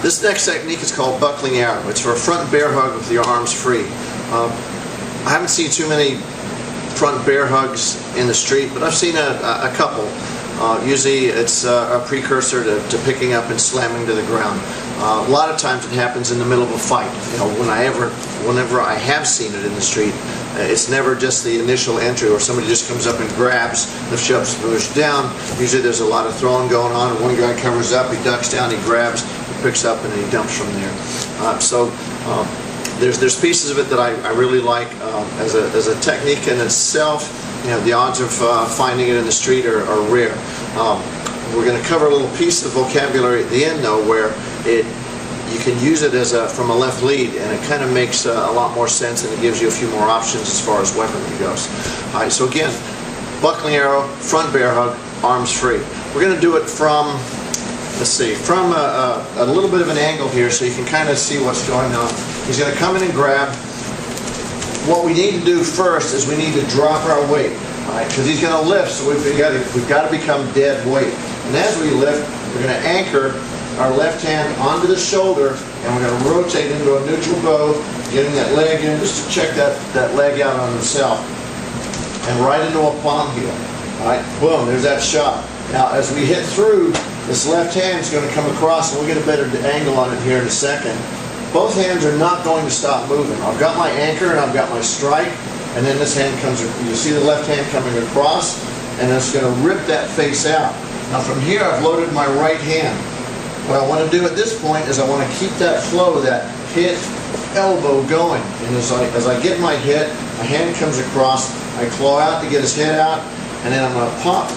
This next technique is called buckling arrow. It's for a front bear hug with your arms free. I haven't seen too many front bear hugs in the street, but I've seen a couple. Usually it's a precursor to picking up and slamming to the ground. A lot of times it happens in the middle of a fight. You know, whenever I have seen it in the street, it's never just the initial entry where somebody just comes up and grabs, lifts you up, pushes down. Usually there's a lot of throwing going on, and one guy covers up, he ducks down, he grabs, he picks up, and then he dumps from there. There's pieces of it that I really like as a technique in itself. You know, the odds of finding it in the street are rare. We're going to cover a little piece of vocabulary at the end, though, where you can use it as from a left lead, and it kind of makes a lot more sense, and it gives you a few more options as far as weaponry goes. All right, so again, buckling arrow, front bear hug, arms free. We're going to do it from, let's see, from a little bit of an angle here, so you can kind of see what's going on. He's going to come in and grab. What we need to do first is we need to drop our weight, because he's going to lift, so we've got to become dead weight. And as we lift, we're going to anchor our left hand onto the shoulder, and we're going to rotate into a neutral bow, getting that leg in just to check that leg out on himself, and right into a palm heel. All right, boom, there's that shot. Now as we hit through, this left hand is going to come across, and we'll get a better angle on it here in a second. Both hands are not going to stop moving. I've got my anchor and I've got my strike, and then this hand comes, you see the left hand coming across, and it's going to rip that face out. Now from here I've loaded my right hand. What I want to do at this point is I want to keep that flow, that hit elbow going. And as I get my hit, my hand comes across, I claw out to get his head out, and then I'm going to pop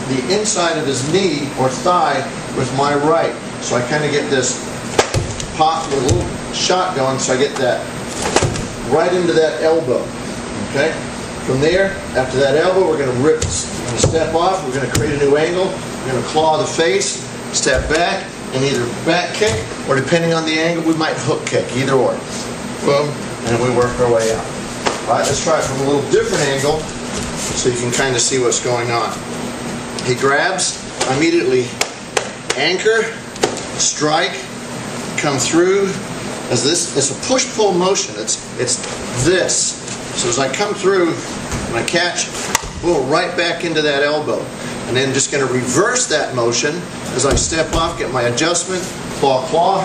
the inside of his knee or thigh with my right. So I kind of get this pop with a little shot going, so I get that right into that elbow. Okay? From there, after that elbow, we're going to rip, we're going to step off, we're going to create a new angle, we're going to claw the face, step back, and either back kick, or depending on the angle, we might hook kick, either or. Boom, and we work our way out. Alright, let's try it from a little different angle, so you can kind of see what's going on. He grabs, immediately anchor, strike, come through, as this, it's a push-pull motion, it's this. So as I come through, when I catch, boom, right back into that elbow. And then just going to reverse that motion as I step off, get my adjustment, claw,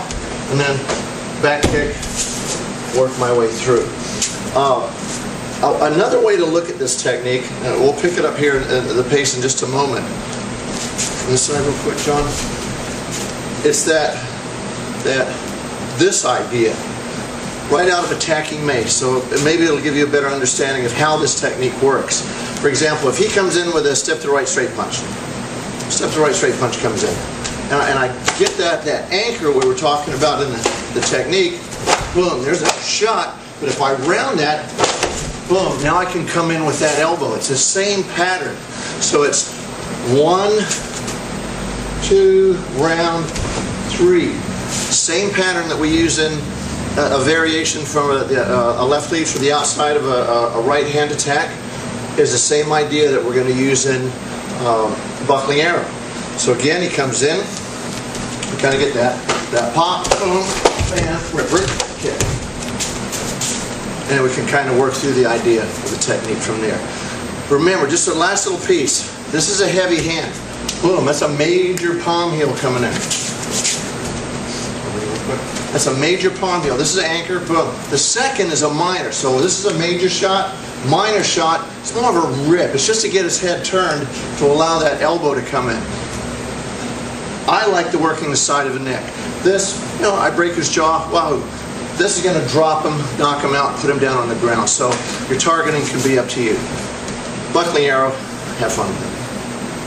and then back kick, work my way through. Another way to look at this technique, we'll pick it up here at the pace in just a moment. From this side real quick, John. It's this idea, right out of Attacking Mace. So maybe it'll give you a better understanding of how this technique works. For example, if he comes in with a step to the right straight punch, step to the right straight punch comes in, and I get that anchor we were talking about in the technique, boom, there's a shot, but if I round that, boom, now I can come in with that elbow. It's the same pattern. So it's 1, 2, round, 3. Same pattern that we use in a variation from a left lead for the outside of a right hand attack is the same idea that we're going to use in buckling arrow. So again, he comes in, we kind of get that pop, boom, bam, rip, kick. And we can kind of work through the idea of the technique from there. Remember, just the last little piece, this is a heavy hand. Boom, that's a major palm heel coming in. That's a major palm heel. This is an anchor, boom. The second is a minor. So this is a major shot, minor shot. It's more of a rip. It's just to get his head turned to allow that elbow to come in. I like the working the side of the neck. This, you know, I break his jaw. Wow. This is going to drop him, knock him out, put him down on the ground. So your targeting can be up to you. Buckling arrow, have fun with it.